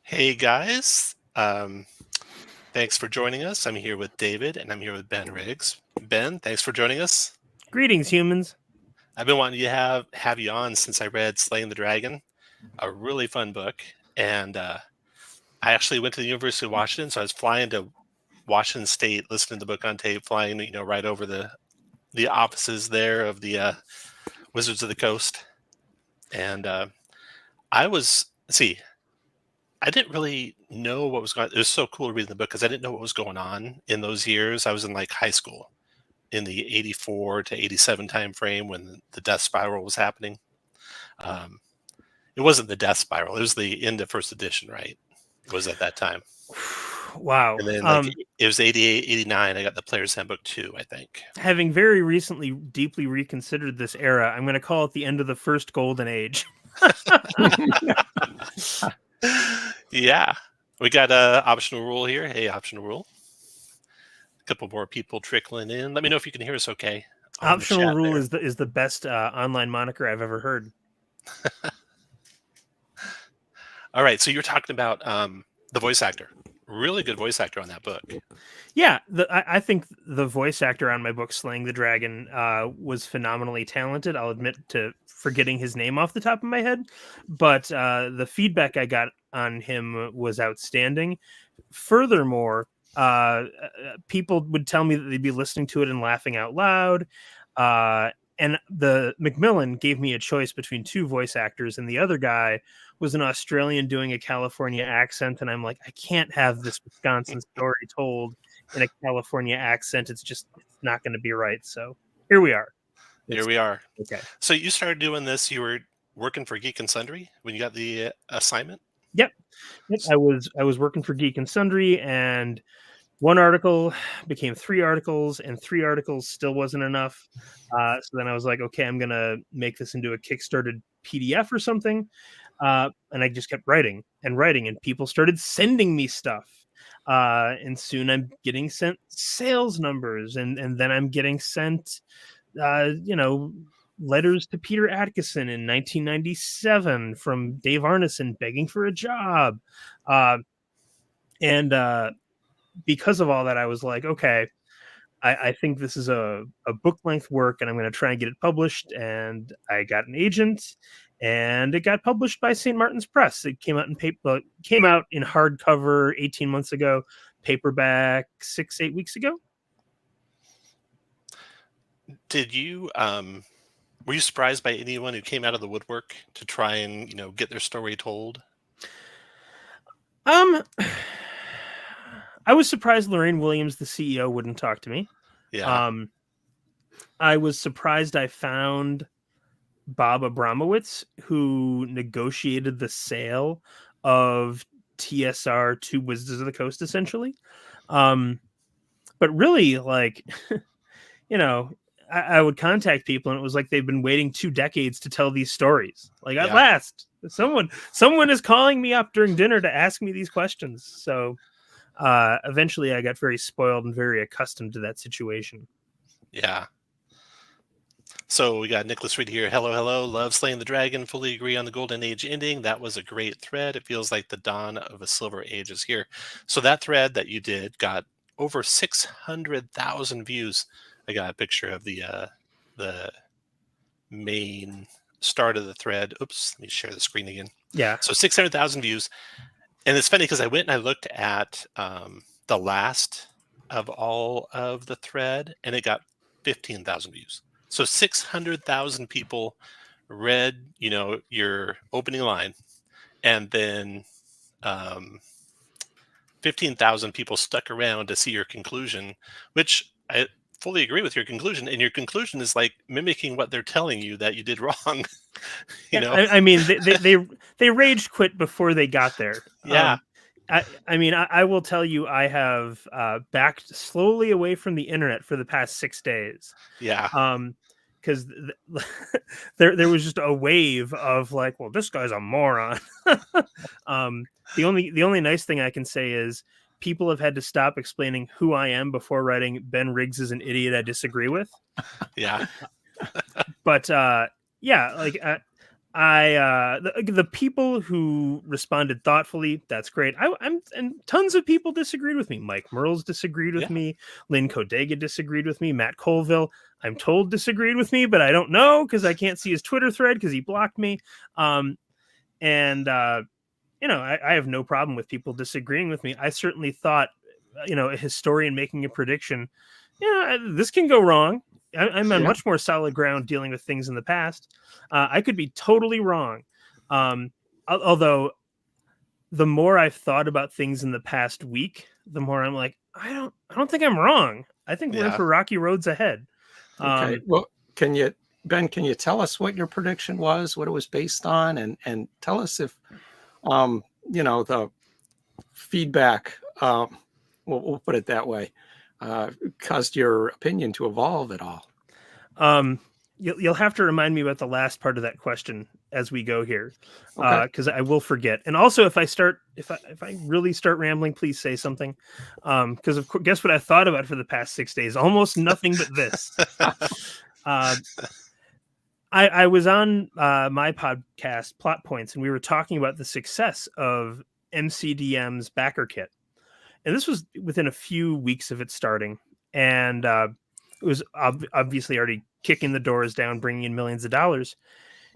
Hey guys, thanks for joining us. I'm here with David and I'm here with Ben Riggs. Ben, thanks for joining us. Greetings, humans. I've been wanting to have you on since I read Slaying the Dragon, a really fun book. And I actually went to the University of Washington, so I was flying to Washington State, listening to the book on tape, flying right over the offices there of the Wizards of the Coast. And I was see, I didn't really know what was going on. It was so cool to read the book because I didn't know what was going on in those years. I was in like high school in the 84 to 87 time frame when the death spiral was happening. Um, it wasn't the death spiral. It was the end of first edition, right? It was at that time. Wow. And then it was 88, 89. I got the Player's Handbook 2, I think. Having very recently deeply reconsidered this era, I'm going to call it the end of the first golden age. Yeah. We got a optional rule here. Hey, optional rule. A couple more people trickling in. Let me know if you can hear us okay. Optional rule is the best online moniker I've ever heard. All right. So you're talking about the voice actor. Really good voice actor on that book. Yeah, I think the voice actor on my book, Slaying the Dragon, was phenomenally talented. I'll admit to forgetting his name off the top of my head, but the feedback I got on him was outstanding. Furthermore, people would tell me that they'd be listening to it and laughing out loud. And the Macmillan gave me a choice between two voice actors, and the other guy was an Australian doing a California accent, and I'm like, I can't have this Wisconsin story told in a California accent. It's not going to be right. So here we are. Here we are. Okay. So you started doing this. You were working for Geek and Sundry when you got the assignment? Yep. I was working for Geek and Sundry, and one article became 3 articles, and 3 articles still wasn't enough. So then I was like, okay, I'm going to make this into a Kickstarted PDF or something. And I just kept writing, and people started sending me stuff. And soon I'm getting sent sales numbers, and then I'm getting sent, letters to Peter Atkinson in 1997 from Dave Arneson begging for a job. And because of all that, I was like, okay, I think this is a book length work, and I'm going to try and get it published. And I got an agent, and it got published by St. Martin's Press. It came out in came out in hardcover 18 months ago, paperback 6-8 weeks ago. Did you were you surprised by anyone who came out of the woodwork to try and get their story told? I was surprised Lorraine Williams, the CEO, wouldn't talk to me. Yeah. I was surprised I found Bob Abramowitz, who negotiated the sale of TSR to Wizards of the Coast, essentially. But really, like, I would contact people, and it was like they've been waiting 2 decades to tell these stories. Like, at last, someone is calling me up during dinner to ask me these questions. So eventually I got very spoiled and very accustomed to that situation. Yeah. So we got Nicholas Reed here. Hello. Love Slaying the Dragon. Fully agree on the Golden Age ending. That was a great thread. It feels like the dawn of a Silver Age is here. So that thread that you did got over 600,000 views. I got a picture of the main start of the thread. Oops, let me share the screen again. Yeah. So 600,000 views. And it's funny because I went and I looked at the last of all of the thread, and it got 15,000 views. So 600,000 people read, your opening line, and then 15,000 people stuck around to see your conclusion, which I fully agree with your conclusion. And your conclusion is like mimicking what they're telling you that you did wrong. I mean, they rage quit before they got there. Yeah. I mean, I will tell you, I have backed slowly away from the internet for the past 6 days. Yeah. Because there was just a wave of like, well, this guy's a moron. The only nice thing I can say is people have had to stop explaining who I am before writing Ben Riggs is an idiot I disagree with. Yeah. But yeah, like The people who responded thoughtfully, that's great. And tons of people disagreed with me. Mike Merles disagreed with Yeah. me. Lynn Kodega disagreed with me. Matt Colville, I'm told, disagreed with me, but I don't know because I can't see his Twitter thread because he blocked me. And I have no problem with people disagreeing with me. I certainly thought, a historian making a prediction, this can go wrong. I'm on much more solid ground dealing with things in the past. I could be totally wrong. Although the more I've thought about things in the past week, the more I'm like, I don't think I'm wrong. I think we're in for rocky roads ahead. Okay. Well, Ben, can you tell us what your prediction was, what it was based on, and tell us if, the feedback, we'll put it that way, caused your opinion to evolve at all. You'll have to remind me about the last part of that question as we go here, Okay. because I will forget. And also, if I really start rambling, please say something. Because of course, guess what I thought about for the past 6 days? Almost nothing but this. I was on my podcast, Plot Points, and we were talking about the success of MCDM's backer kit. And this was within a few weeks of it starting. And it was obviously already kicking the doors down, bringing in millions of dollars.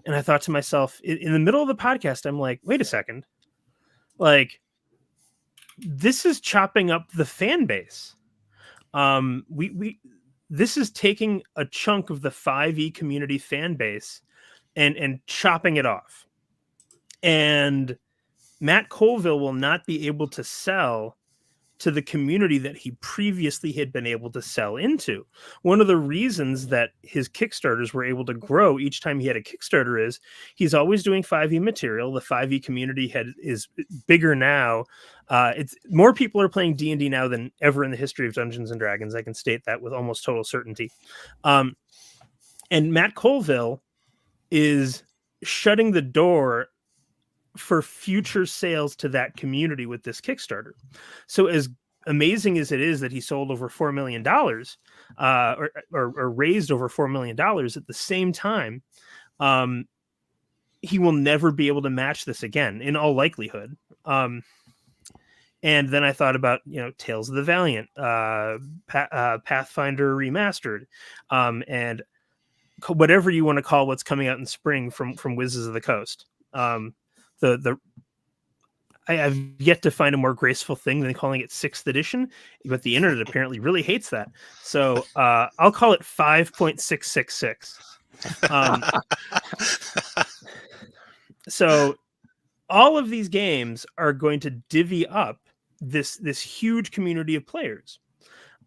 And I thought to myself, in the middle of the podcast, I'm like, wait a second. Like, this is chopping up the fan base. This is taking a chunk of the 5e community fan base and chopping it off. And Matt Colville will not be able to sell to the community that he previously had been able to sell into. One of the reasons that his Kickstarters were able to grow each time he had a Kickstarter is he's always doing 5e material. The 5e community is bigger now. It's more people are playing D&D now than ever in the history of Dungeons and Dragons. I can state that with almost total certainty. And Matt Colville is shutting the door for future sales to that community with this Kickstarter. So as amazing as it is that he sold over $4 million or raised over $4 million at the same time, he will never be able to match this again in all likelihood. And then I thought about, Tales of the Valiant, Pathfinder Remastered, and whatever you want to call what's coming out in spring from Wizards of the Coast. I have yet to find a more graceful thing than calling it 6th edition, but the internet apparently really hates that. So I'll call it 5.666. So all of these games are going to divvy up this huge community of players.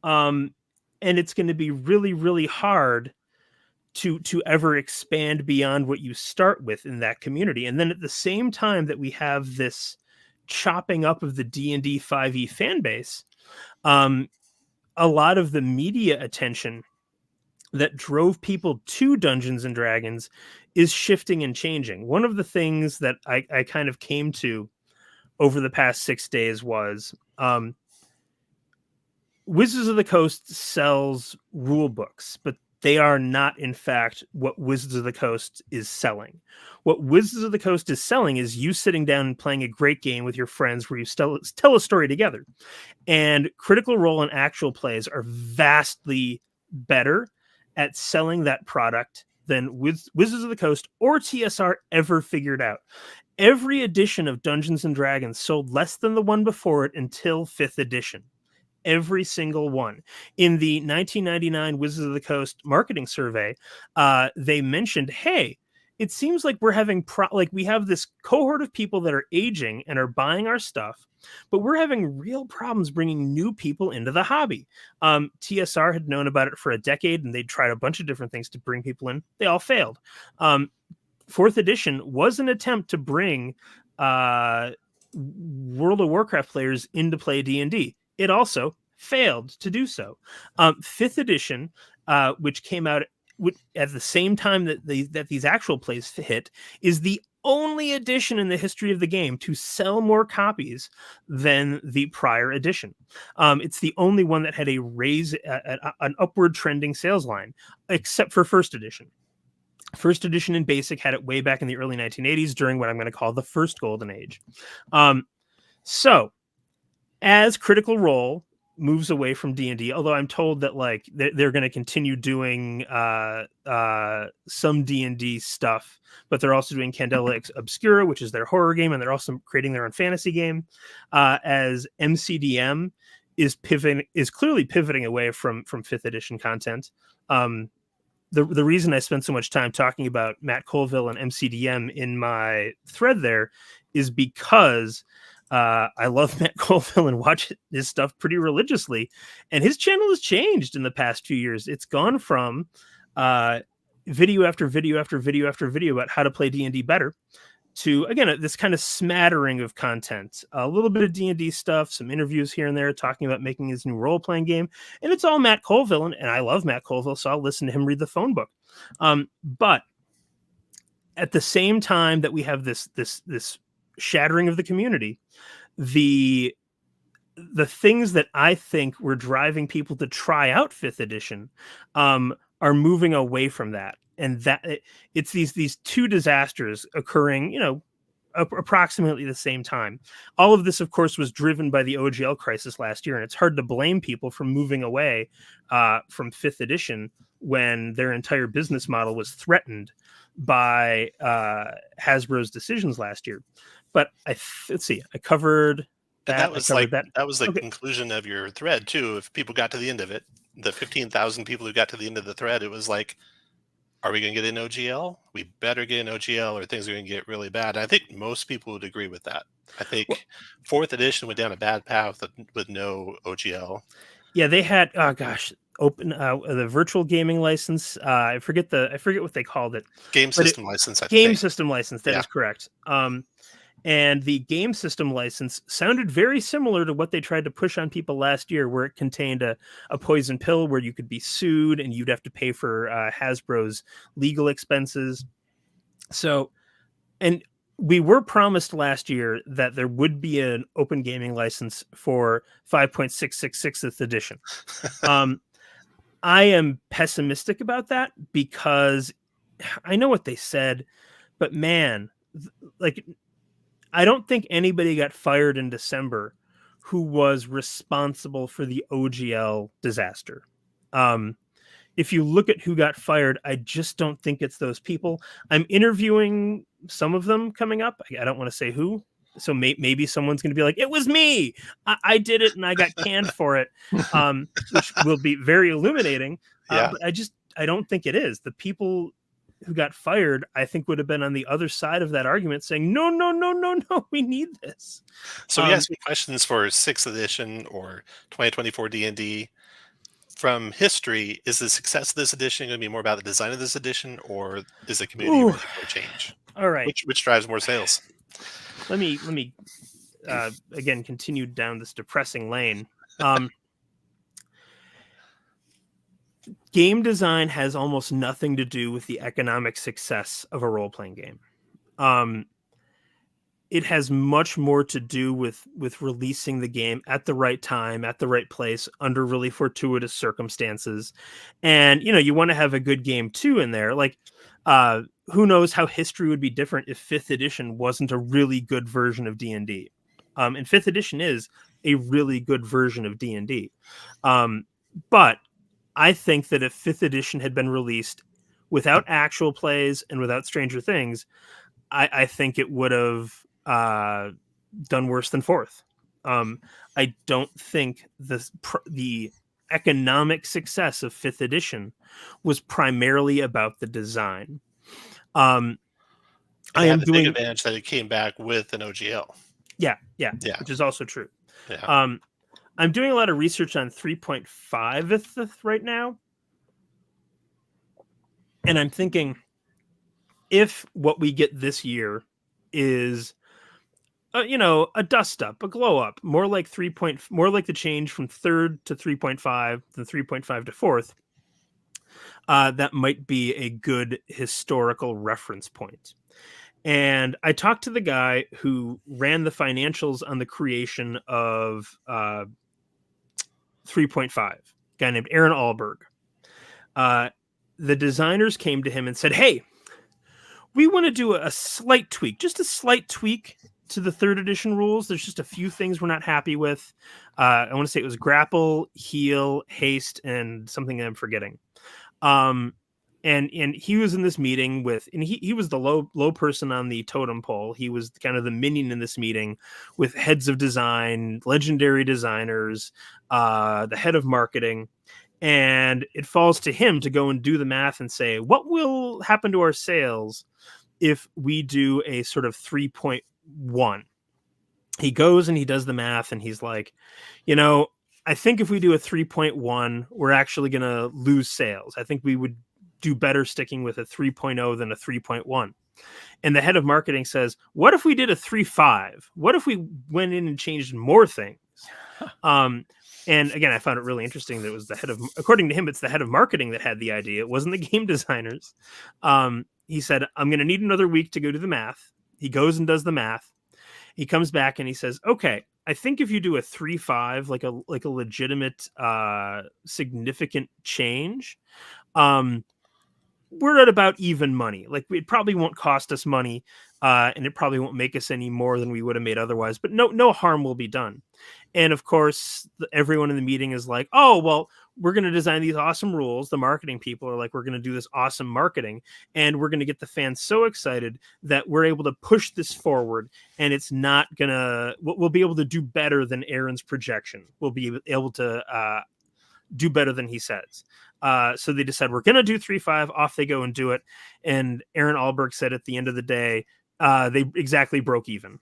And it's going to be really, really hard to ever expand beyond what you start with in that community. And then at the same time that we have this chopping up of the D&D 5e fan base, a lot of the media attention that drove people to Dungeons and Dragons is shifting and changing. One of the things that I kind of came to over the past 6 days was Wizards of the Coast sells rule books, but they are not, in fact, what Wizards of the Coast is selling. What Wizards of the Coast is selling is you sitting down and playing a great game with your friends where you tell a story together. And Critical Role and actual plays are vastly better at selling that product than Wizards of the Coast or TSR ever figured out. Every edition of Dungeons and Dragons sold less than the one before it until 5th edition. Every single one. In the 1999 Wizards of the Coast marketing survey, they mentioned, hey, it seems like we're having we have this cohort of people that are aging and are buying our stuff, but we're having real problems bringing new people into the hobby. TSR had known about it for a decade, and they'd tried a bunch of different things to bring people in. They all failed. 4th edition was an attempt to bring World of Warcraft players into play D&D. It also failed to do so. 5th edition, which came out at the same time that these actual plays hit, is the only edition in the history of the game to sell more copies than the prior edition. It's the only one that had a an upward trending sales line, except for 1st edition. First edition in Basic had it way back in the early 1980s during what I'm going to call the first golden age. So as Critical Role moves away from D&D, although I'm told that like they're going to continue doing some D&D stuff, but they're also doing Candela Obscura, which is their horror game, and they're also creating their own fantasy game. As MCDM is clearly pivoting away from 5th edition content. The reason I spent so much time talking about Matt Colville and MCDM in my thread there is because I love Matt Colville and watch his stuff pretty religiously. And his channel has changed in the past few years. It's gone from video after video after video after video about how to play D&D better to, again, this kind of smattering of content, a little bit of D&D stuff, some interviews here and there talking about making his new role-playing game. And it's all Matt Colville, and I love Matt Colville, so I'll listen to him read the phone book. But at the same time that we have this shattering of the community, the things that I think were driving people to try out 5th edition are moving away from that. And that it's these two disasters occurring, approximately the same time. All of this, of course, was driven by the OGL crisis last year, and it's hard to blame people for moving away from 5th edition when their entire business model was threatened by Hasbro's decisions last year. But let's see, I covered that. And that was the conclusion of your thread too. If people got to the end of it, the 15,000 people who got to the end of the thread, it was like, are we going to get an OGL? We better get an OGL or things are going to get really bad. And I think most people would agree with that. I think 4th edition went down a bad path with no OGL. Yeah, they had, open the virtual gaming license. I forget what they called it. Game system license. System license. That is correct. And the game system license sounded very similar to what they tried to push on people last year, where it contained a poison pill where you could be sued and you'd have to pay for Hasbro's legal expenses. So, and we were promised last year that there would be an open gaming license for 5.666th edition. I am pessimistic about that because I know what they said, but man, like, I don't think anybody got fired in December who was responsible for the OGL disaster. If you look at who got fired, I just don't think it's those people. I'm interviewing some of them coming up. I don't want to say who. So maybe someone's going to be like, it was me. I did it and I got canned for it, which will be very illuminating. But I don't think it is. The people who got fired, I think, would have been on the other side of that argument saying, no, we need this. So we have some questions for 6th edition or 2024 D&D. From history, is the success of this edition going to be more about the design of this edition, or is the community ready for a change? All right. Which drives more sales? Let me again continue down this depressing lane. Game design has almost nothing to do with the economic success of a role-playing game. It has much more to do with releasing the game at the right time, at the right place, under really fortuitous circumstances. And, you want to have a good game too in there. Like, who knows how history would be different if 5th edition wasn't a really good version of D&D. And 5th edition is a really good version of D&D. But I think that if 5th edition had been released without actual plays and without Stranger Things, I think it would have done worse than 4th. I don't think the economic success of 5th edition was primarily about the design. I am doing big advantage that it came back with an OGL. Yeah, which is also true. Yeah. I'm doing a lot of research on 3.5th right now. And I'm thinking, if what we get this year is, a dust up, a glow up, more like the change from 3rd to 3.5 than 3.5 to 4th, that might be a good historical reference point. And I talked to the guy who ran the financials on the creation of 3.5, a guy named Aaron Alberg. The designers came to him and said, hey, we want to do a slight tweak, just a slight tweak to the 3rd edition rules. There's just a few things we're not happy with. I want to say it was grapple, heal, haste, and something I'm forgetting. And he was in this meeting with, and he was the low person on the totem pole. He was kind of the minion in this meeting with heads of design, legendary designers, the head of marketing. And it falls to him to go and do the math and say, what will happen to our sales if we do a sort of 3.1? He goes and he does the math and he's like, I think if we do a 3.1, we're actually going to lose sales. I think we would do better sticking with a 3.0 than a 3.1. And the head of marketing says, what if we did a 3.5? What if we went in and changed more things? And again, I found it really interesting that it was according to him, it's the head of marketing that had the idea. It wasn't the game designers. He said, I'm going to need another week to go do the math. He goes and does the math. He comes back and he says, okay, I think if you do a 3.5, like a legitimate, significant change, we're at about even money. Like, it probably won't cost us money, and it probably won't make us any more than we would have made otherwise, but no harm will be done. And of course, everyone in the meeting is like, oh, well, we're going to design these awesome rules. The marketing people are like, we're going to do this awesome marketing, and we're going to get the fans so excited that we're able to push this forward, and it's not going to, we'll be able to do better than Aaron's projection. We'll be able to do better than he says. So they decide we're going to do 3.5. Off they go and do it. And Aaron Alberg said at the end of the day, they exactly broke even.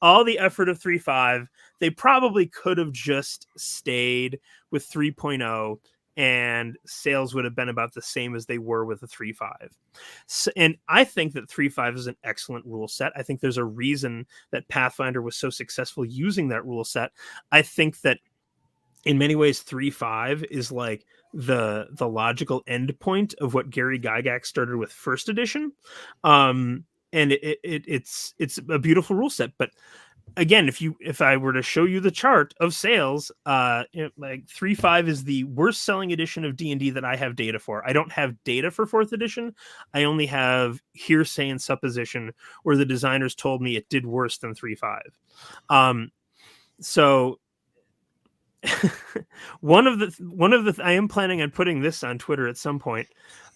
All the effort of 3.5, they probably could have just stayed with 3.0 and sales would have been about the same as they were with a 3.5. So, and I think that 3.5 is an excellent rule set. I think there's a reason that Pathfinder was so successful using that rule set. I think that in many ways, 3.5 is like the logical endpoint of what Gary Gygax started with 1st edition. And it's a beautiful rule set. But again, if I were to show you the chart of sales, like 3.5 is the worst selling edition of D&D that I have data for. I don't have data for 4th edition. I only have hearsay and supposition where the designers told me it did worse than 3.5. So one of the I am planning on putting this on Twitter at some point.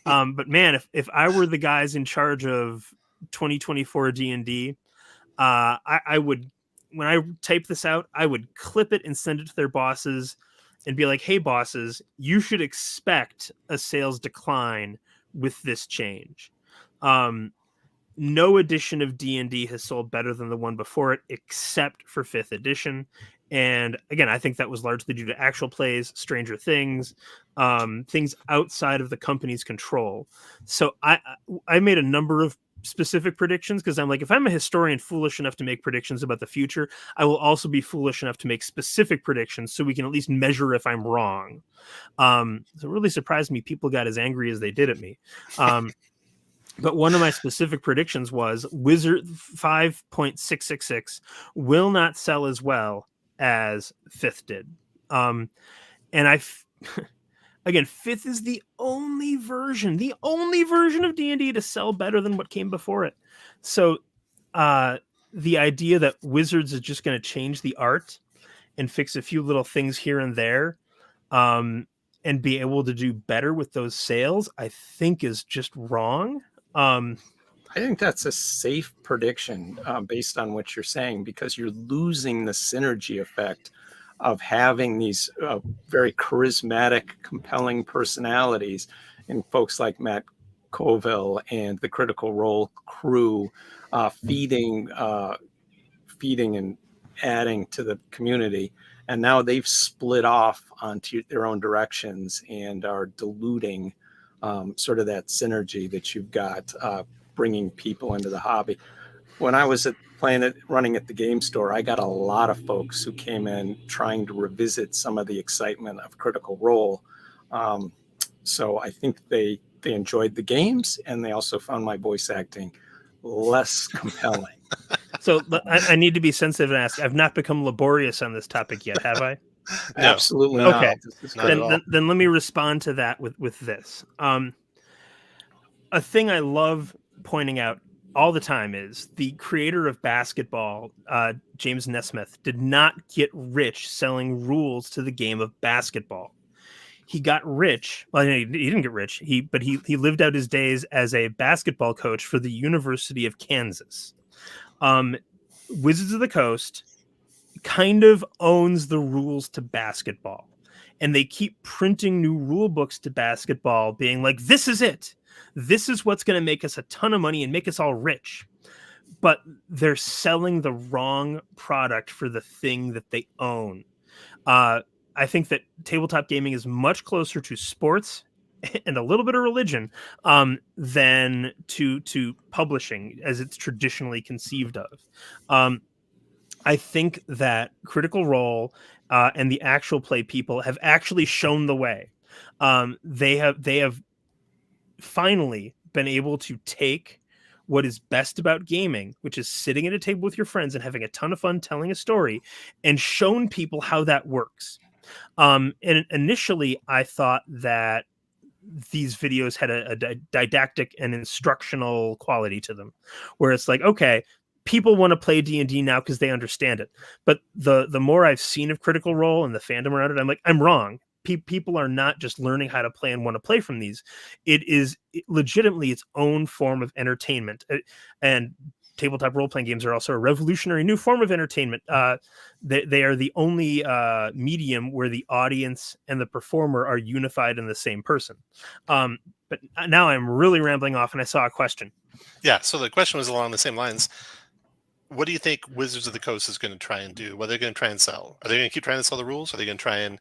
But man, if I were the guys in charge of 2024 D&D, I would, when I type this out, I would clip it and send it to their bosses and be like, hey bosses, you should expect a sales decline with this change. No edition of D&D has sold better than the one before it, except for 5th edition. And again, I think that was largely due to actual plays, Stranger Things, things outside of the company's control. So I made a number of specific predictions because I'm like, if I'm a historian foolish enough to make predictions about the future, I will also be foolish enough to make specific predictions so we can at least measure if I'm wrong. So it really surprised me people got as angry as they did at me. But one of my specific predictions was Wizard 5.666 will not sell as well as 5th did. And again, 5th is the only version of D&D to sell better than what came before it. So the idea that Wizards is just going to change the art and fix a few little things here and there, and be able to do better with those sales, I think is just wrong. I think that's a safe prediction based on what you're saying, because you're losing the synergy effect of having these very charismatic, compelling personalities and folks like Matt Colville and the Critical Role crew feeding and adding to the community. And now they've split off onto their own directions and are diluting sort of that synergy that you've got bringing people into the hobby. When I was running at the game store, I got a lot of folks who came in trying to revisit some of the excitement of Critical Role. So I think they enjoyed the games, and they also found my voice acting less compelling. So I need to be sensitive and ask, I've not become laborious on this topic yet, have I? No, absolutely okay. not. Then let me respond to that with this. a thing I love pointing out all the time is the creator of basketball, James Nesmith, did not get rich selling rules to the game of basketball. He got rich. Well, he didn't get rich. He lived out his days as a basketball coach for the University of Kansas. Wizards of the Coast kind of owns the rules to basketball, and they keep printing new rule books to basketball, being like, "This is it. This is what's going to make us a ton of money and make us all rich." But they're selling the wrong product for the thing that they own. I think that tabletop gaming is much closer to sports and a little bit of religion than to publishing as it's traditionally conceived of. I think that Critical Role and the Actual Play people have actually shown the way. They have finally been able to take what is best about gaming, which is sitting at a table with your friends and having a ton of fun telling a story, and shown people how that works. And initially, I thought that these videos had a didactic and instructional quality to them, where it's like, okay, people want to play D&D now because they understand it. But the more I've seen of Critical Role and the fandom around it, I'm like, I'm wrong. People are not just learning how to play and want to play from these. It is legitimately its own form of entertainment. And tabletop role-playing games are also a revolutionary new form of entertainment. They are the only medium where the audience and the performer are unified in the same person. But now I'm really rambling off, and I saw a question. Yeah, so the question was along the same lines. What do you think Wizards of the Coast is going to try and do? What are they going to try and sell? Are they going to keep trying to sell the rules? Are they going to try and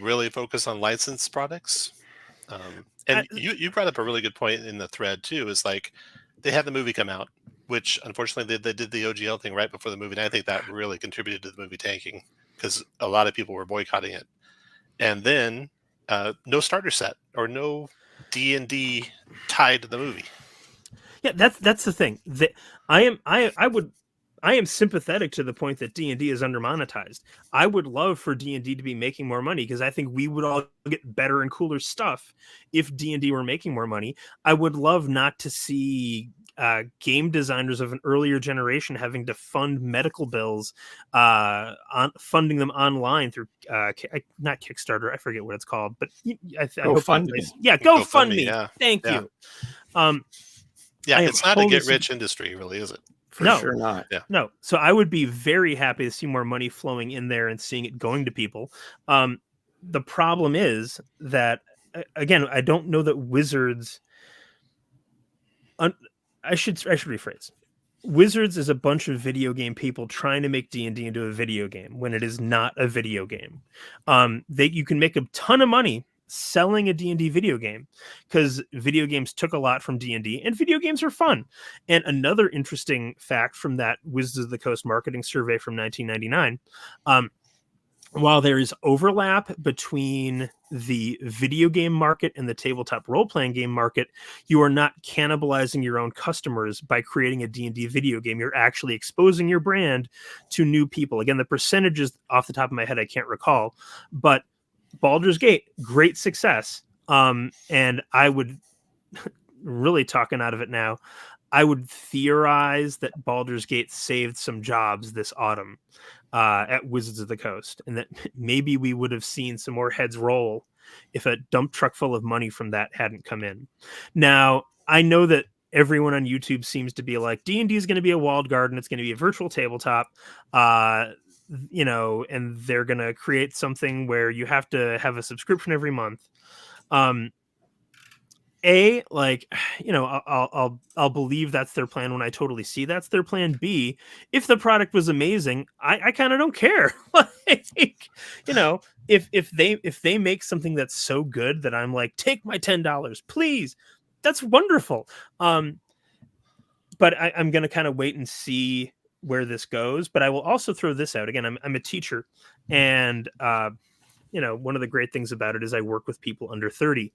really focus on licensed products? And you brought up a really good point in the thread too, is like they had the movie come out, which unfortunately they did the OGL thing right before the movie. And I think that really contributed to the movie tanking because a lot of people were boycotting it. And then no starter set or no D&D tied to the movie. Yeah, that's the thing. I am sympathetic to the point that D&D is undermonetized. I would love for D&D to be making more money because I think we would all get better and cooler stuff if D&D were making more money. I would love not to see game designers of an earlier generation having to fund medical bills, funding them online through not Kickstarter. I forget what it's called, but I hope GoFundMe. Yeah, GoFundMe. Yeah. Thank you. Yeah, it's not a get-rich industry, really, is it? For sure not. Yeah. No. So I would be very happy to see more money flowing in there and seeing it going to people. The problem is that, again, I don't know that Wizards... I should rephrase. Wizards is a bunch of video game people trying to make D&D into a video game when it is not a video game. You can make a ton of money selling a D&D video game because video games took a lot from D&D and video games are fun. And another interesting fact from that Wizards of the Coast marketing survey from 1999, while there is overlap between the video game market and the tabletop role-playing game market, you are not cannibalizing your own customers by creating a D&D video game. You're actually exposing your brand to new people. Again, the percentages off the top of my head I can't recall, but Baldur's Gate, great success. And I would really talking out of it now. I would theorize that Baldur's Gate saved some jobs this autumn at Wizards of the Coast, and that maybe we would have seen some more heads roll if a dump truck full of money from that hadn't come in. Now, I know that everyone on YouTube seems to be like, D&D is going to be a walled garden. It's going to be a virtual tabletop. And they're going to create something where you have to have a subscription every month. I'll believe that's their plan when I totally see that's their plan. B, if the product was amazing, I kind of don't care. If they make something that's so good that I'm like, take my $10, please. That's wonderful. But I'm going to kind of wait and see where this goes. But I will also throw this out again. I'm a teacher, and one of the great things about it is I work with people under 30,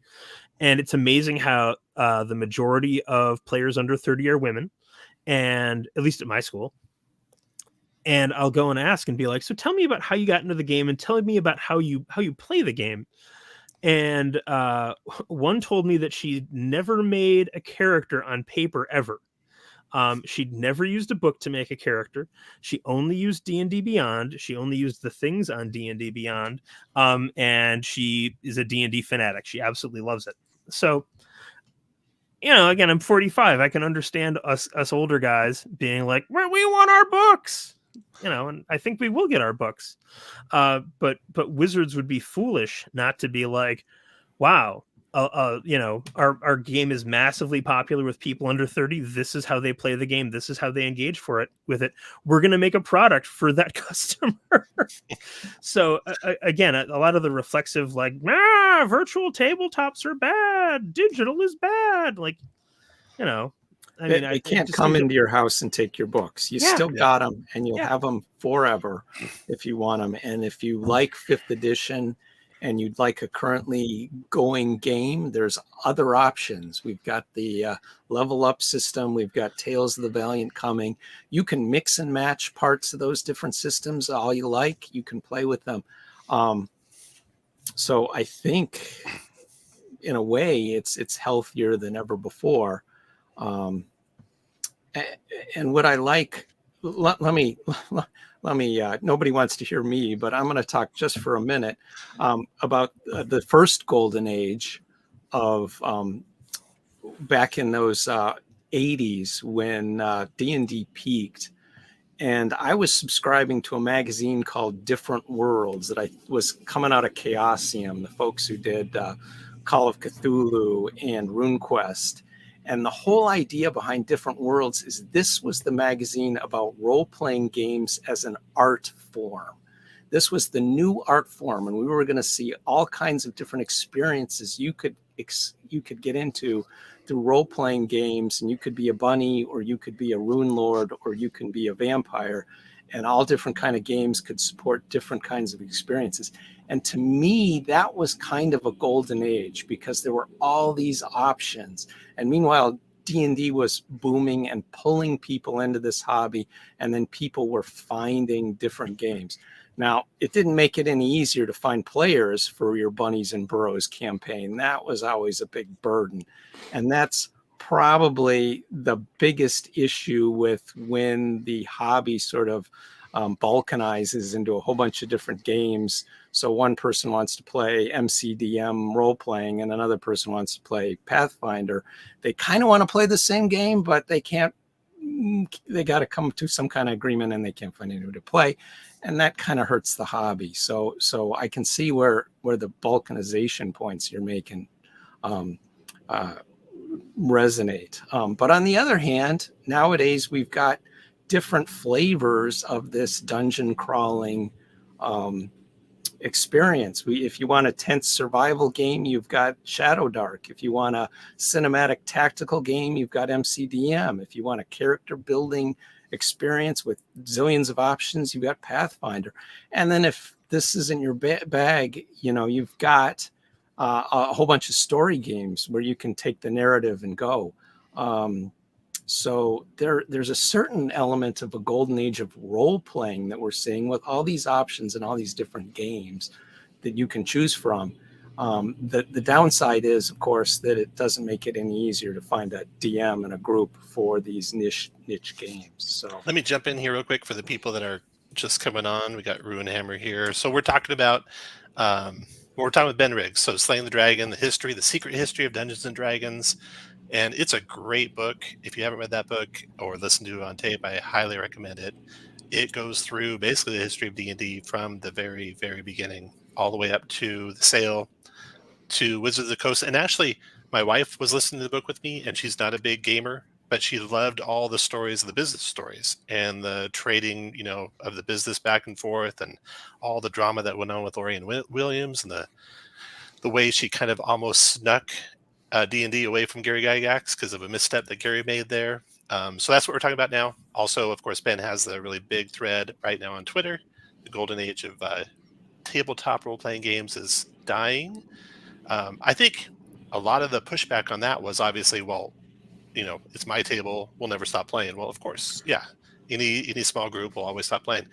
and it's amazing how the majority of players under 30 are women, and at least at my school. And I'll go and ask and be like, so tell me about how you got into the game and tell me about how you play the game. And one told me that she never made a character on paper ever. She'd never used a book to make a character. She only used D&D Beyond. She only used the things on D&D Beyond. And she is a D&D fanatic. She absolutely loves it. So, you know, again, I'm 45. I can understand us older guys being like, well, we want our books, you know, and I think we will get our books. But Wizards would be foolish not to be like, wow, you know, our game is massively popular with people under 30. This is how they play the game. This is how they engage with it. We're going to make a product for that customer. So again, a lot of the reflexive, like, virtual tabletops are bad, digital is bad. Like, you know, I mean, They can't come into your house and take your books. You still got them, and you'll have them forever if you want them. And if you like 5th edition and you'd like a currently going game, there's other options. We've got the level up system. We've got Tales of the Valiant coming. You can mix and match parts of those different systems all you like. You can play with them. So I think in a way it's healthier than ever before. And what I like, let me, nobody wants to hear me, but I'm going to talk just for a minute about the first golden age of back in those 80s when D&D peaked. And I was subscribing to a magazine called Different Worlds that I was coming out of Chaosium, the folks who did Call of Cthulhu and RuneQuest. And the whole idea behind Different Worlds is this was the magazine about role-playing games as an art form. This was the new art form, and we were going to see all kinds of different experiences you could get into through role-playing games, and you could be a bunny, or you could be a rune lord, or you can be a vampire, and all different kind of games could support different kinds of experiences. And to me, that was kind of a golden age because there were all these options. And meanwhile, D&D was booming and pulling people into this hobby, and then people were finding different games. Now, it didn't make it any easier to find players for your Bunnies and Burrows campaign. That was always a big burden. And that's probably the biggest issue with when the hobby sort of balkanizes into a whole bunch of different games. So one person wants to play MCDM role-playing and another person wants to play Pathfinder. They kind of want to play the same game, but they can't. They got to come to some kind of agreement and they can't find anyone to play. And that kind of hurts the hobby. So I can see where the balkanization points you're making resonate. But on the other hand, nowadays we've got different flavors of this dungeon crawling experience. If you want a tense survival game, you've got Shadow Dark. If you want a cinematic tactical game, you've got MCDM. If you want a character building experience with zillions of options, you've got Pathfinder. And then if this isn't your bag, you know, you've got a whole bunch of story games where you can take the narrative and go. So there's a certain element of a golden age of role playing that we're seeing with all these options and all these different games that you can choose from. The downside is, of course, that it doesn't make it any easier to find a DM and a group for these niche games. So let me jump in here real quick for the people that are just coming on. We got Runehammer here. So we're talking about we're talking with Ben Riggs. So Slaying the Dragon, the secret history of Dungeons and Dragons. And it's a great book. If you haven't read that book or listened to it on tape, I highly recommend it. It goes through basically the history of D&D from the very, very beginning, all the way up to the sale to Wizards of the Coast. And actually, my wife was listening to the book with me, and she's not a big gamer, but she loved all the stories, the business stories, and the trading, you know, of the business back and forth, and all the drama that went on with Orion Williams, and the way she kind of almost snuck D&D away from Gary Gygax because of a misstep that Gary made there. So that's what we're talking about now. Also, of course, Ben has the really big thread right now on Twitter. The golden age of tabletop role-playing games is dying. I think a lot of the pushback on that was obviously, well, you know, it's my table, we'll never stop playing. Well, of course, yeah. Any small group will always stop playing.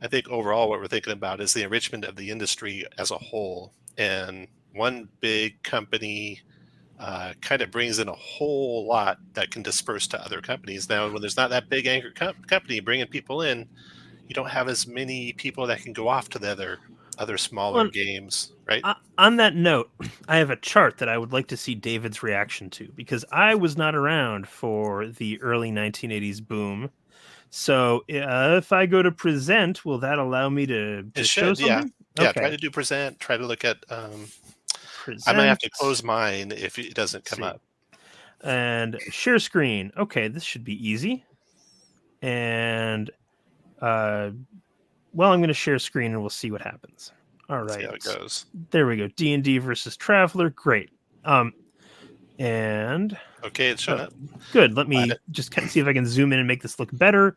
I think overall what we're thinking about is the enrichment of the industry as a whole. And one big company kind of brings in a whole lot that can disperse to other companies. Now, when there's not that big anchor company bringing people in, you don't have as many people that can go off to the other smaller Well, games, right? On that note, I have a chart that I would like to see David's reaction to, because I was not around for the early 1980s boom. So if I go to present, will that allow me to It show should, yeah. something? Yeah, Okay. try to do present, try to look at I might have Present. to close mine if it doesn't come See. up. And share screen. Okay, this should be easy. And well, I'm going to share screen and we'll see what happens. All Let's see right. how it goes. There we go. D&D versus Traveler. Great. And Okay, it's showing up. good. Let me just see if I can zoom in and make this look better.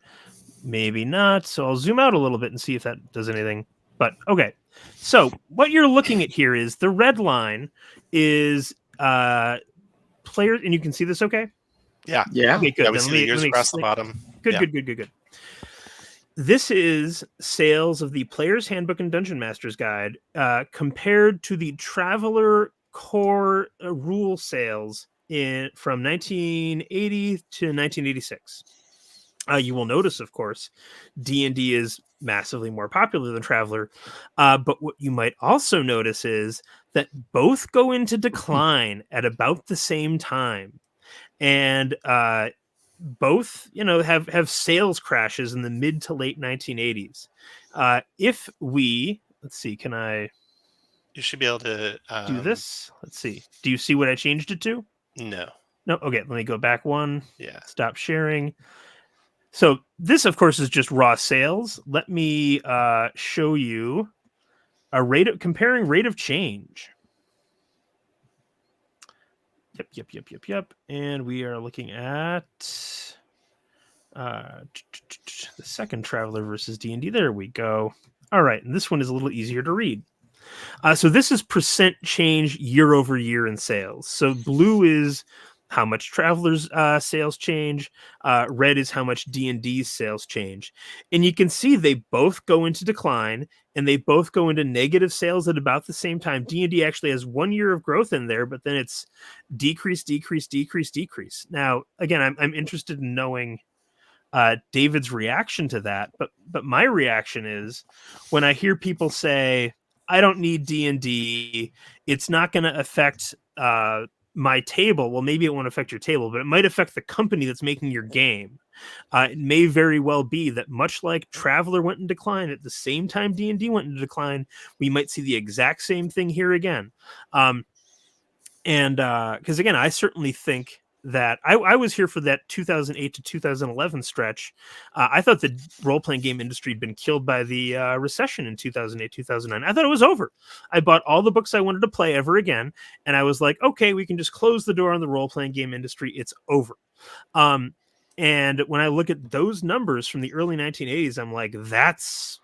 Maybe not. So I'll zoom out a little bit and see if that does anything. But okay. So what you're looking at here is the red line is players, and you can see this okay? Yeah. Okay, good. Yeah, we Then see the years across the explain. bottom. Good, Yeah. good. This is sales of the Player's Handbook and Dungeon Master's Guide compared to the Traveler Core rule sales from 1980 to 1986. You will notice, of course, D&D is massively more popular than Traveler. But what you might also notice is that both go into decline at about the same time. And both, have sales crashes in the mid to late 1980s. If we, let's see, can I You should be able to do this? Let's see. Do you see what I changed it to? No. No. Okay, let me go back one. Yeah. Stop sharing. So this, of course, is just raw sales. Let me show you a comparing rate of change. Yep. And we are looking at the second Traveler versus D&D. There we go. All right, and this one is a little easier to read. So this is percent change year over year in sales. So blue is how much Traveler's sales change. Red is how much D&D's sales change. And you can see they both go into decline, and they both go into negative sales at about the same time. D&D actually has 1 year of growth in there, but then it's decrease. Now, again, I'm interested in knowing David's reaction to that. But my reaction is when I hear people say, I don't need D&D, it's not going to affect my table. Well, maybe it won't affect your table, but it might affect the company that's making your game. It may very well be that much like Traveler went in decline at the same time D&D went into decline, we might see the exact same thing here again. And because again, I certainly think that I was here for that 2008 to 2011 stretch. I thought the role-playing game industry had been killed by the recession in 2008, 2009. I thought it was over. I bought all the books I wanted to play ever again, and I was like, okay, we can just close the door on the role-playing game industry. It's over. And when I look at those numbers from the early 1980s, I'm like, that's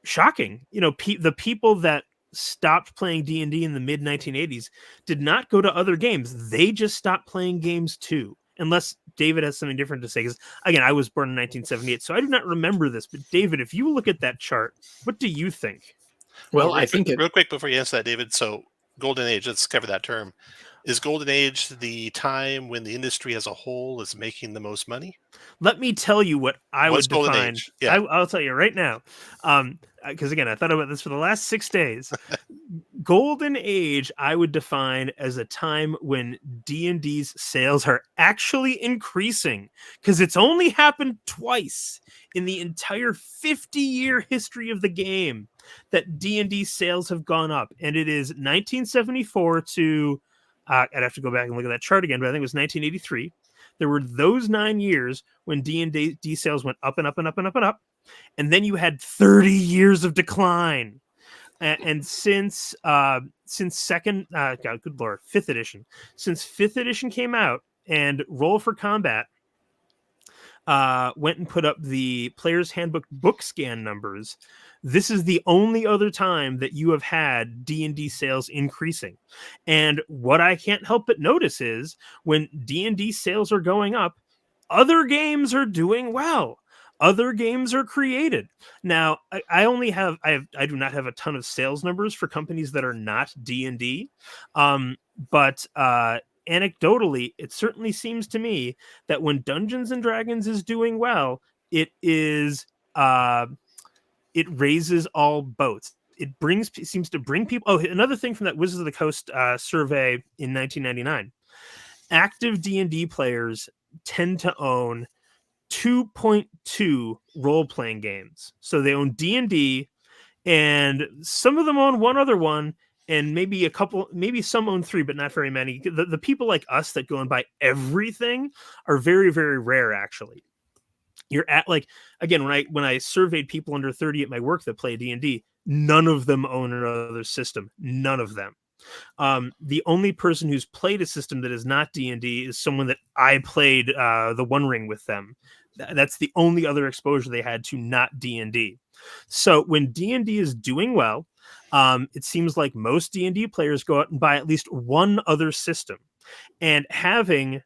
shocking. The people that stopped playing D&D in the mid 1980s did not go to other games. They just stopped playing games too. Unless David has something different to say. Because again, I was born in 1978, so I do not remember this. But David, if you look at that chart, what do you think? Well, I think real quick before you answer that, David. So Golden Age, let's cover that term. Is Golden Age the time when the industry as a whole is making the most money? Let me tell you what I would define. Golden Age? Yeah. I'll tell you right now. Because again, I thought about this for the last 6 days. Golden Age, I would define as a time when D&D's sales are actually increasing, because it's only happened twice in the entire 50-year history of the game that D&D sales have gone up, and it is 1974 to I'd have to go back and look at that chart again, but I think it was 1983. There were those 9 years when D&D sales went up and up and up and up and up, and then you had 30 years of decline. And since second, God, good Lord, 5th edition, since 5th edition came out and Roll for Combat went and put up the Player's Handbook book scan numbers, this is the only other time that you have had D&D sales increasing. And what I can't help but notice is when D&D sales are going up, other games are doing well. Other games are created. Now, I do not have a ton of sales numbers for companies that are not D&D, but anecdotally, it certainly seems to me that when Dungeons and Dragons is doing well, it raises all boats. Seems to bring people. Oh, another thing from that Wizards of the Coast survey in 1999: active D&D players tend to own 2.2 role-playing games. So they own D&D, and some of them own one other one, and maybe some own 3, but not very many. The people like us that go and buy everything are very, very rare, actually. You're at, like, again, when I surveyed people under 30 at my work that play D&D, none of them own another system. None of them. The only person who's played a system that is not D&D is someone that I played the One Ring with them. That's the only other exposure they had to not D&D. So when D&D is doing well, it seems like most D&D players go out and buy at least one other system. And having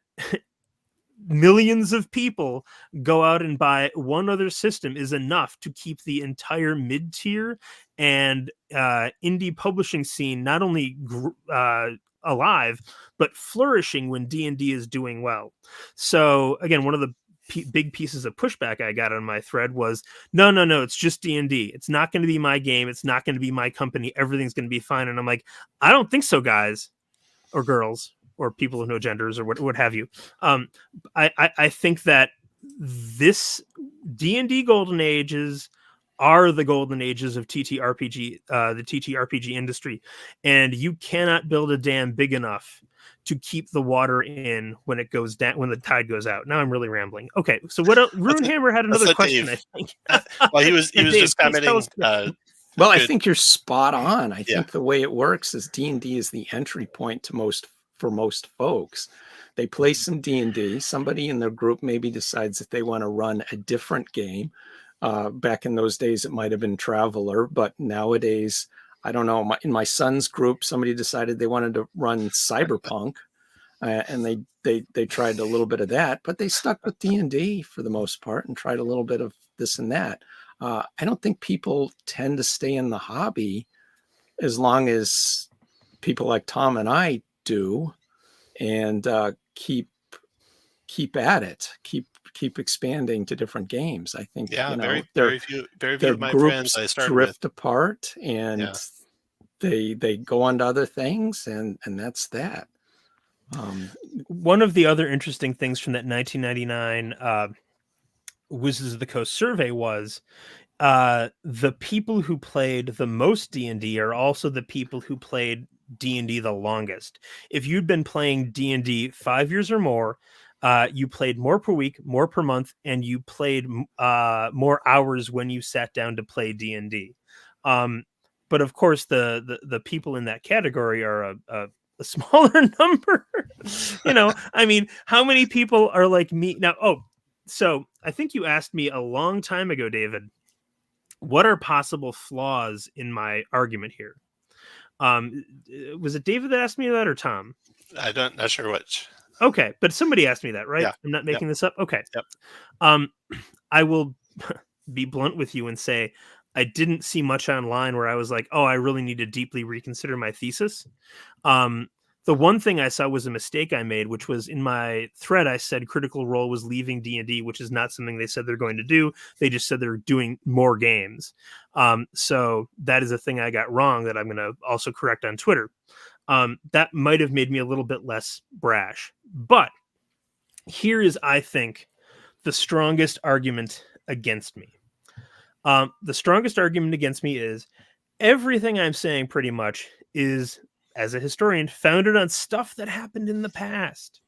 millions of people go out and buy one other system is enough to keep the entire mid-tier and indie publishing scene not only alive, but flourishing when D&D is doing well. So again, one of the big pieces of pushback I got on my thread was, no, it's just D&D. It's not going to be my game. It's not going to be my company. Everything's going to be fine. And I'm like, I don't think so, guys or girls or people of no genders or what have you. I think that this D&D golden ages are the golden ages of TTRPG, the TTRPG industry, and you cannot build a dam big enough to keep the water in when it goes down, when the tide goes out. Now I'm really rambling. Okay, so what else? Runehammer had another question, Dave. I think. Well, he was Dave, just commenting. Well, I think you're spot on. I Yeah. think the way it works is D&D is the entry point to most folks. They play some D&D. Somebody in their group maybe decides that they want to run a different game. Back in those days, it might have been Traveler, but nowadays, I don't know. In my son's group, somebody decided they wanted to run Cyberpunk, and they tried a little bit of that, but they stuck with D&D for the most part and tried a little bit of this and that. I don't think people tend to stay in the hobby as long as people like Tom and I do, and keep at it, keep expanding to different games. I think, very few of my friends I started drift with apart, and they go on to other things, and that's that. One of the other interesting things from that 1999 Wizards of the Coast survey was the people who played the most D&D are also the people who played D&D the longest. If you'd been playing D&D 5 years or more, you played more per week, more per month, and you played more hours when you sat down to play D&D. But of course, the people in that category are a smaller number. I mean, how many people are like me now? Oh, so I think you asked me a long time ago, David, what are possible flaws in my argument here? Was it David that asked me that, or Tom? Not sure which. Okay, but somebody asked me that, right? Yeah. I'm not making this up. Okay. Yep. I will be blunt with you and say I didn't see much online where I was like, oh, I really need to deeply reconsider my thesis. The one thing I saw was a mistake I made, which was in my thread, I said Critical Role was leaving D&D, which is not something they said they're going to do. They just said they're doing more games. So that is a thing I got wrong that I'm going to also correct on Twitter. That might have made me a little bit less brash. But here is, I think, the strongest argument against me. The strongest argument against me is everything I'm saying pretty much is, as a historian, founded on stuff that happened in the past.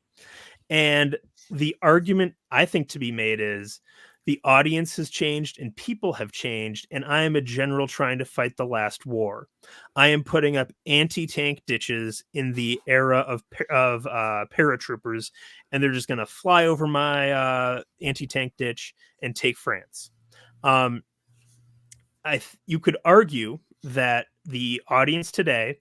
And the argument I think to be made is the audience has changed and people have changed, and I am a general trying to fight the last war. I am putting up anti-tank ditches in the era of paratroopers, and they're just going to fly over my anti-tank ditch and take France. You could argue that the audience today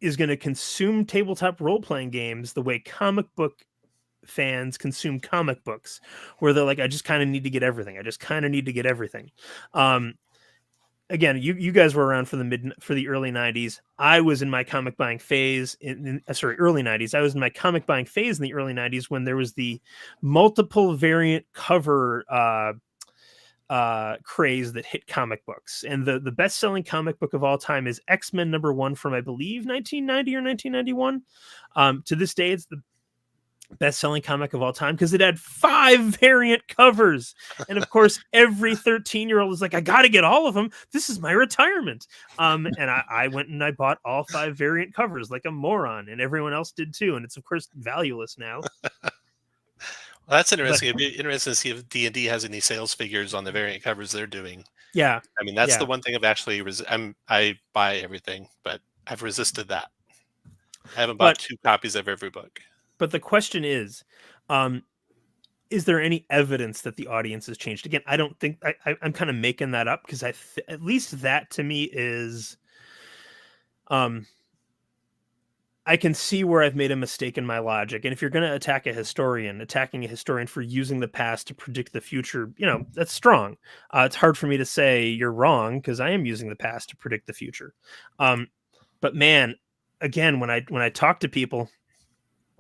is going to consume tabletop role-playing games the way comic book fans consume comic books, where they're like, I just kind of need to get everything. I just kind of need to get everything. Again, you guys were around for the early 90s. I was in my comic buying phase early 90s. I was in my comic buying phase in the early 90s when there was the multiple variant cover craze that hit comic books. And the best-selling comic book of all time is X-Men #1 from, I believe, 1990 or 1991. To this day, it's the best-selling comic of all time because it had 5 variant covers, and of course every 13-year-old is like, I gotta get all of them, this is my retirement. And I went and I bought all 5 variant covers like a moron, and everyone else did too, and it's of course valueless now. Well, that's interesting. It'd be interesting to see if D&D has any sales figures on the variant covers they're doing. Yeah, I mean, that's the one thing I've actually I buy everything, but I've resisted that. I haven't bought 2 copies of every book. But the question is there any evidence that the audience has changed? Again, I don't think I'm kind of making that up because at least that to me is, I can see where I've made a mistake in my logic. And if you're going to attack a historian, attacking a historian for using the past to predict the future, that's strong. It's hard for me to say you're wrong because I am using the past to predict the future. But man, again, when I talk to people,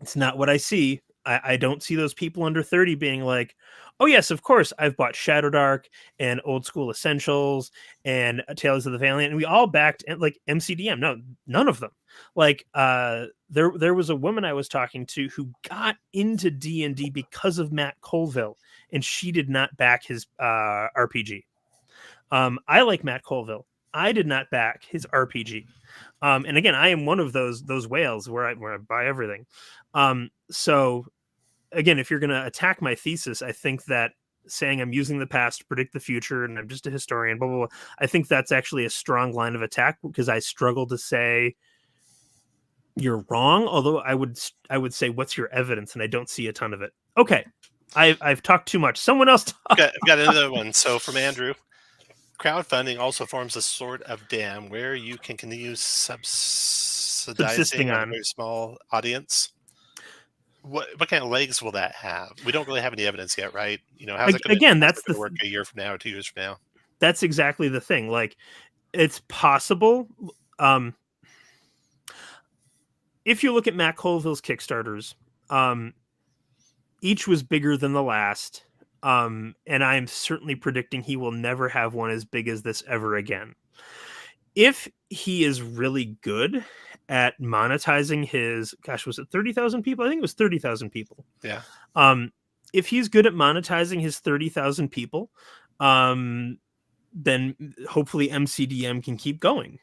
it's not what I see. I don't see those people under 30 being like, oh yes, of course, I've bought Shadow Dark and Old School Essentials and Tales of the Valiant, and we all backed like MCDM. No, none of them. Like there was a woman I was talking to who got into D&D because of Matt Colville, and she did not back his RPG. I like Matt Colville. I did not back his RPG. And again, I am one of those whales where I buy everything. So again, if you're going to attack my thesis, I think that saying I'm using the past to predict the future and I'm just a historian, blah, blah, blah, I think that's actually a strong line of attack because I struggle to say you're wrong. Although I would say, what's your evidence? And I don't see a ton of it. Okay. I've talked too much. Someone else talk. Got another one. So from Andrew, crowdfunding also forms a sort of dam where you can continue subsisting on a very small audience. What kind of legs will that have? We don't really have any evidence yet, right? How's it going to work a year from now or 2 years from now? That's exactly the thing. Like, it's possible. If you look at Matt Colville's Kickstarters, each was bigger than the last. And I'm certainly predicting he will never have one as big as this ever again. If he is really good at monetizing his, was it 30,000 people? I think it was 30,000 people. Yeah. If he's good at monetizing his 30,000 people, then hopefully MCDM can keep going.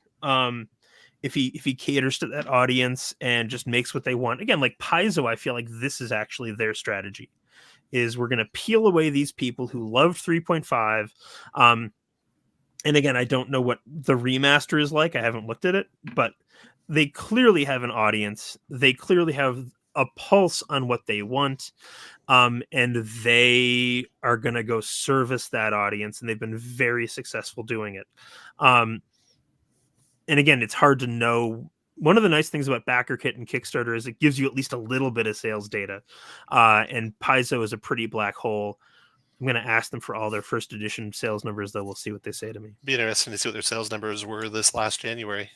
If he caters to that audience and just makes what they want. Again, like Paizo, I feel like this is actually their strategy. Is we're going to peel away these people who love 3.5. And again, I don't know what the remaster is like. I haven't looked at it, but they clearly have an audience. They clearly have a pulse on what they want. And they are going to go service that audience. And they've been very successful doing it. And again, it's hard to know. One of the nice things about BackerKit and Kickstarter is it gives you at least a little bit of sales data. And Paizo is a pretty black hole. I'm going to ask them for all their first edition sales numbers, though. We'll see what they say to me. Be interesting to see what their sales numbers were this last January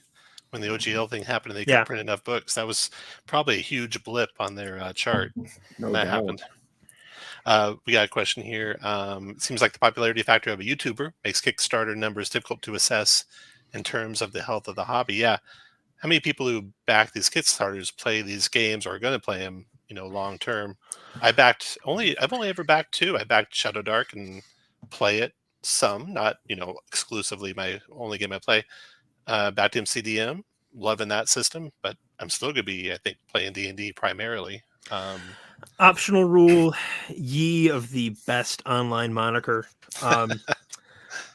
when the OGL thing happened and they couldn't print enough books. That was probably a huge blip on their chart when that happened. We got a question here. It seems like the popularity factor of a YouTuber makes Kickstarter numbers difficult to assess in terms of the health of the hobby. Yeah. How many people who back these Kickstarters play these games or are going to play them, long term? I've only ever backed 2. I backed Shadow Dark and play it some, not, exclusively my only game I play. Backed MCDM, loving that system, but I'm still going to be, I think, playing D&D primarily. Optional rule, ye of the best online moniker.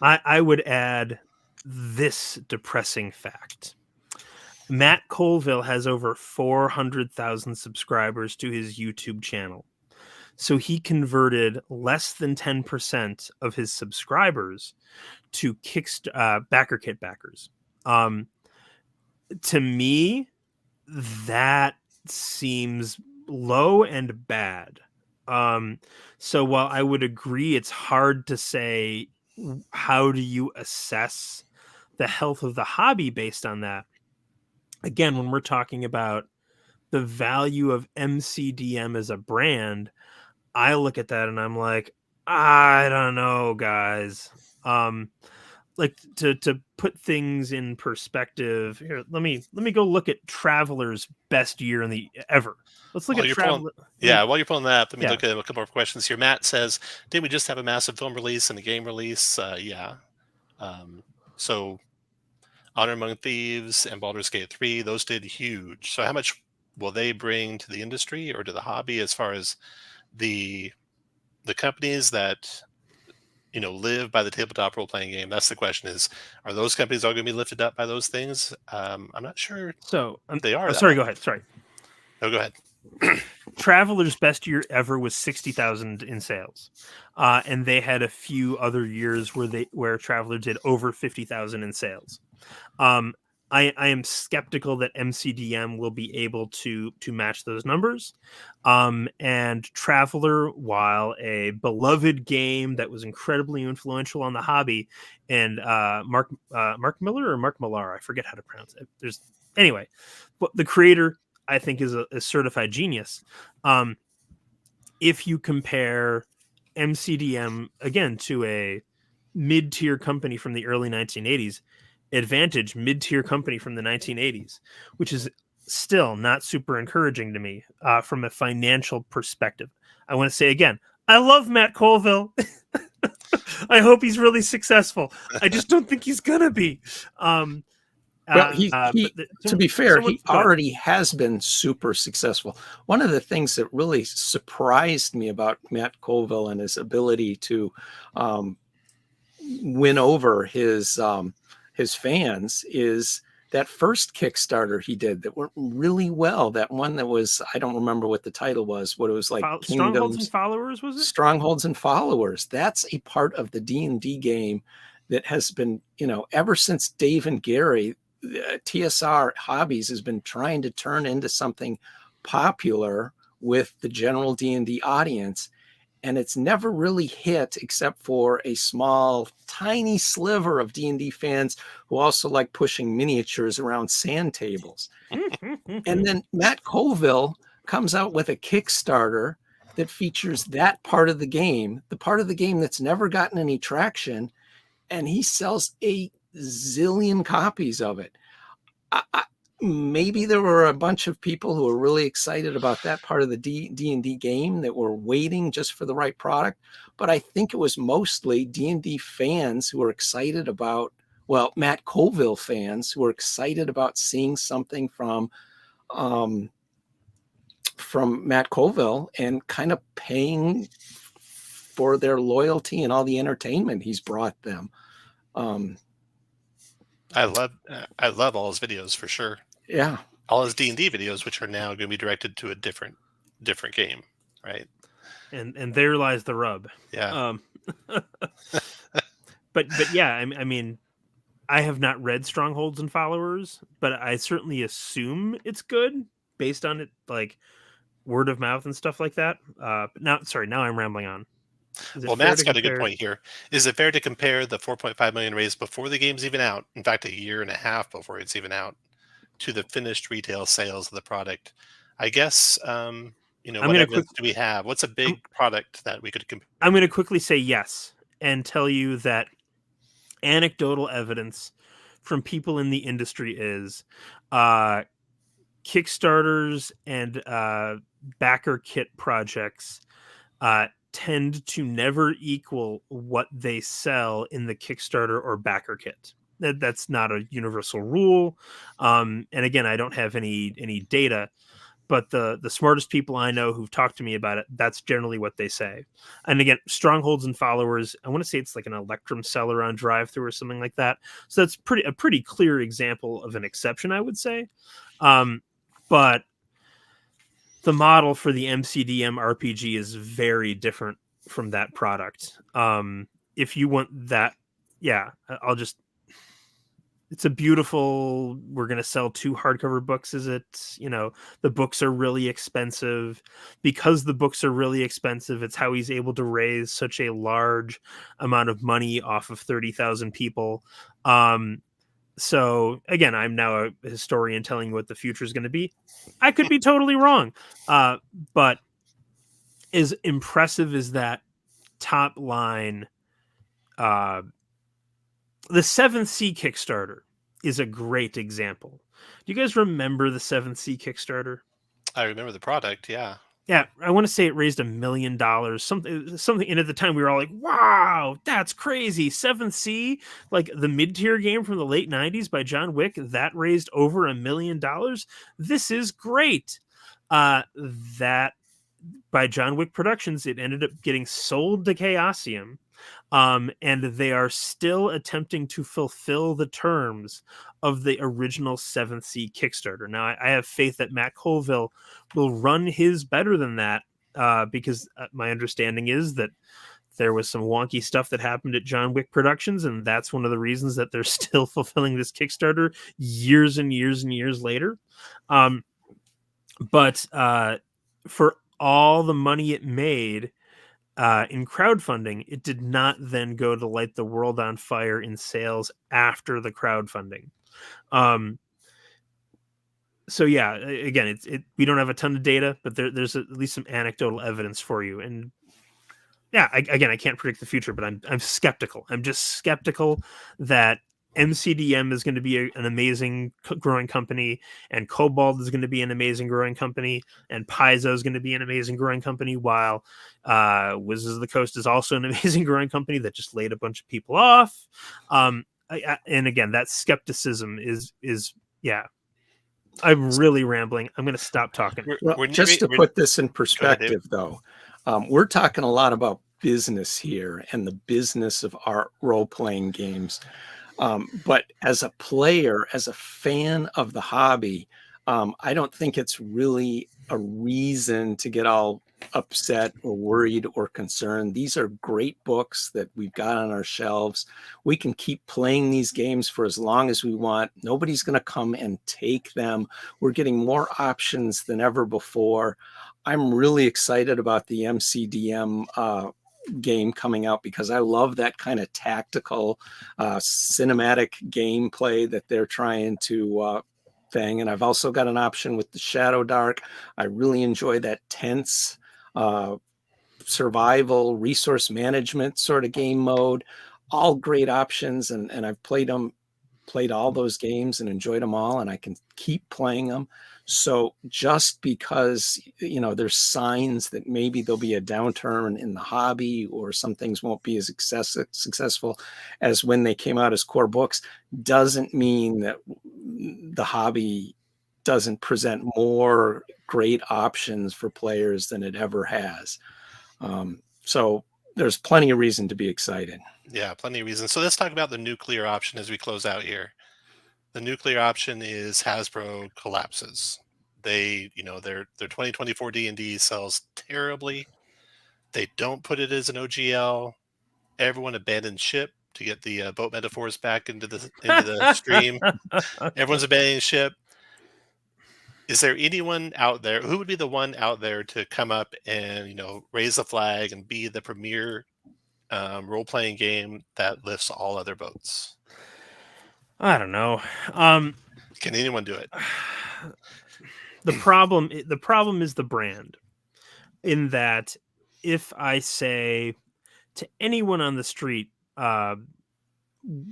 I would add this depressing fact. Matt Colville has over 400,000 subscribers to his YouTube channel. So he converted less than 10% of his subscribers to BackerKit backers. To me, that seems low and bad. So while I would agree it's hard to say how do you assess the health of the hobby based on that, again, when we're talking about the value of MCDM as a brand, I look at that and I'm like, I don't know, guys. Like to put things in perspective here, let me go look at Traveler's best year in the ever. Let's look While at you're pulling, Traveler. while you're pulling that up, let me Yeah. look at a couple more questions here. Matt says, "Did we just have a massive film release and a game release?" Yeah. So Honor Among Thieves and Baldur's Gate 3, those did huge. So how much will they bring to the industry or to the hobby as far as the companies that live by the tabletop role playing game? That's the question: is are those companies all going to be lifted up by those things? I'm not sure So they are. oh, That sorry, much. go ahead. Sorry. No, go ahead. Traveler's best year ever was 60,000 in sales, and they had a few other years where Traveler did over 50,000 in sales. I am skeptical that MCDM will be able to match those numbers. And Traveler, while a beloved game that was incredibly influential on the hobby, and Mark Miller or Mark Millar, I forget how to pronounce it. Anyway, but the creator I think is a certified genius. If you compare MCDM again to a mid-tier company from the early 1980s, Advantage, mid-tier company from the 1980s, which is still not super encouraging to me from a financial perspective. I want to say again, I love Matt Colville. I hope he's really successful. I just don't think he's gonna be. Well, to be fair, he already has been super successful. One of the things that really surprised me about Matt Colville and his ability to win over his fans is that first Kickstarter he did that went really well. That one that was, I don't remember what the title was, what it was like. Strongholds and Followers, was it? Strongholds and Followers. That's a part of the D&D game that has been, ever since Dave and Gary, TSR Hobbies has been trying to turn into something popular with the general D&D audience. And it's never really hit except for a small, tiny sliver of D&D fans who also like pushing miniatures around sand tables. And then Matt Colville comes out with a Kickstarter that features that part of the game, the part of the game that's never gotten any traction, and he sells a zillion copies of it. Maybe there were a bunch of people who were really excited about that part of the D&D game that were waiting just for the right product. But I think it was mostly D&D fans who were excited about, well, Matt Colville fans who were excited about seeing something from Matt Colville and kind of paying for their loyalty and all the entertainment he's brought them. I love all his videos for sure. Yeah, all his D&D videos, which are now going to be directed to a different game, right? And there lies the rub. Yeah. But yeah, I mean, I have not read Strongholds and Followers, but I certainly assume it's good based on it, like word of mouth and stuff like that. But now I'm rambling on. Well, Matt's got a good point here. Is it fair to compare the 4.5 million raised before the game's even out, in fact, a year and a half before it's even out, to the finished retail sales of the product? I guess, what evidence do we have? What's a big product that we could compare? I'm going to quickly say yes and tell you that anecdotal evidence from people in the industry is Kickstarters and backer kit projects tend to never equal what they sell in the Kickstarter or backer kit. That's not a universal rule. And again, I don't have any data, but the smartest people I know who've talked to me about it, that's generally what they say. And again, Strongholds and Followers, I want to say it's like an Electrum seller on drive-thru or something like that. So that's a pretty clear example of an exception, I would say. But the model for the MCDM RPG is very different from that product. If you want that, yeah, it's a beautiful, we're going to sell 2 hardcover books. Is it, the books are really expensive. Because the books are really expensive, it's how he's able to raise such a large amount of money off of 30,000 people. So again, I'm now a historian telling you what the future is going to be. I could be totally wrong. But as impressive as that top line, the 7th Sea Kickstarter is a great example. Do you guys remember the 7th Sea Kickstarter? I remember the product. Yeah. Yeah, I want to say it raised $1 million. Something, and at the time we were all like, "Wow, that's crazy!" 7th Sea, like the mid-tier game from the late '90s by John Wick, that raised over $1 million. This is great. That by John Wick Productions, it ended up getting sold to Chaosium. And they are still attempting to fulfill the terms of the original 7th Sea Kickstarter. Now, I have faith that Matt Colville will run his better than that, because my understanding is that there was some wonky stuff that happened at John Wick Productions, and that's one of the reasons that they're still fulfilling this Kickstarter years and years and years later. But for all the money it made, in crowdfunding, it did not then go to light the world on fire in sales after the crowdfunding. So yeah, again, we don't have a ton of data, but there's at least some anecdotal evidence for you. And yeah, I can't predict the future, but I'm skeptical. I'm just skeptical that MCDM is going to be an amazing growing company, and Cobalt is going to be an amazing growing company, and Paizo is going to be an amazing growing company, while Wizards of the Coast is also an amazing growing company that just laid a bunch of people off. And again, that skepticism is yeah. I'm really rambling. I'm going to stop talking. Well, just to put this in perspective, though, we're talking a lot about business here and the business of our role-playing games. But as a player, as a fan of the hobby, I don't think it's really a reason to get all upset or worried or concerned. These are great books that we've got on our shelves. We can keep playing these games for as long as we want. Nobody's going to come and take them. We're getting more options than ever before. I'm really excited about the MCDM game coming out, because I love that kind of tactical cinematic gameplay that they're trying to thing. And I've also got an option with the Shadow Dark. I really enjoy that tense survival resource management sort of game mode. All great options, and I've played all those games and enjoyed them all, and I can keep playing them. So just because, there's signs that maybe there'll be a downturn in the hobby, or some things won't be as successful as when they came out as core books, doesn't mean that the hobby doesn't present more great options for players than it ever has. So there's plenty of reason to be excited. Yeah, plenty of reasons. So let's talk about the nuclear option as we close out here. The nuclear option is Hasbro collapses. Their 2024 D&D sells terribly. They don't put it as an OGL. Everyone abandoned ship to get the boat metaphors back into the stream. Everyone's abandoning ship. Is there anyone out there who would be the one out there to come up and raise the flag and be the premier role-playing game that lifts all other boats? I don't know. Can anyone do it? The problem is the brand. In that, if I say to anyone on the street,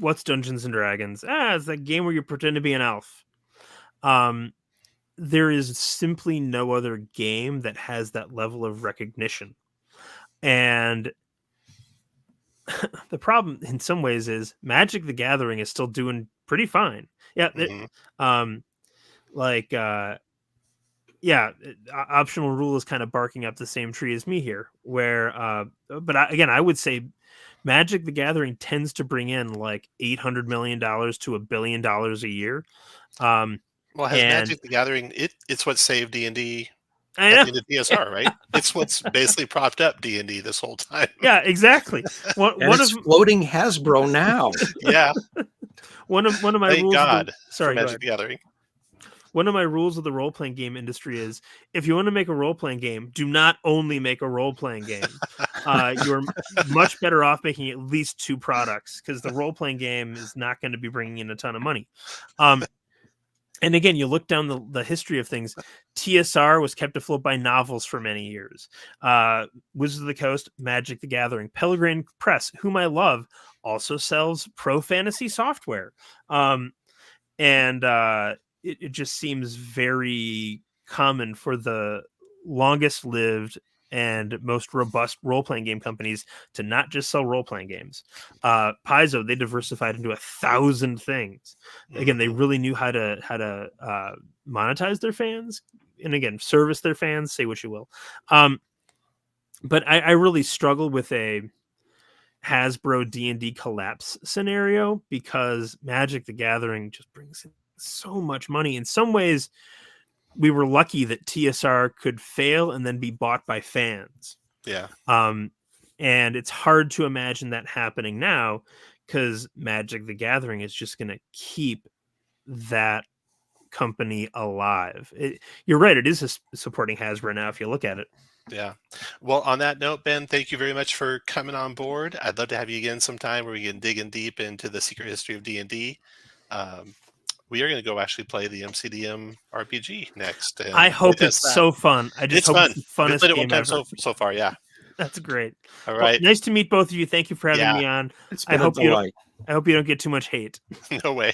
what's Dungeons and Dragons? It's that game where you pretend to be an elf. There is simply no other game that has that level of recognition. And the problem in some ways is Magic the Gathering is still doing pretty fine. Yeah. Mm-hmm. Optional Rule is kind of barking up the same tree as me here, where I would say Magic the Gathering tends to bring in like $800 million to $1 billion a year. Magic the Gathering, it's what saved D&D at the end of TSR, right? It's what's basically propped up D&D this whole time. Yeah, exactly. It's floating Hasbro now. Yeah. One of my Thank rules. God for Sorry, go Magic ahead. the Gathering. One of my rules of the role playing game industry is if you want to make a role playing game, do not only make a role playing game. You're much better off making at least 2 products because the role playing game is not going to be bringing in a ton of money. And again, you look down the history of things. TSR was kept afloat by novels for many years. Wizards of the Coast, Magic the Gathering, Pelgrane Press, whom I love, also sells pro fantasy software. It just seems very common for the longest lived and most robust role-playing game companies to not just sell role-playing games. Paizo, they diversified into 1,000 things. Again, they really knew how to monetize their fans, and again, service their fans, say what you will. But I really struggle with a Hasbro D&D collapse scenario because Magic the Gathering just brings in so much money. In some ways, we were lucky that TSR could fail and then be bought by fans. Yeah. And it's hard to imagine that happening now because Magic the Gathering is just going to keep that company alive. You're right. It is supporting Hasbro now if you look at it. Yeah. Well, on that note, Ben, thank you very much for coming on board. I'd love to have you again sometime where we can dig in deep into the secret history of D&D. We are going to go actually play the MCDM RPG next. And I hope it's so fun. I just hope fun. it's the funnest We've played it game one time ever. so far, yeah. That's great. All right. Well, nice to meet both of you. Thank you for having me on. It's been a I delight. hope you don't get too much hate. No way.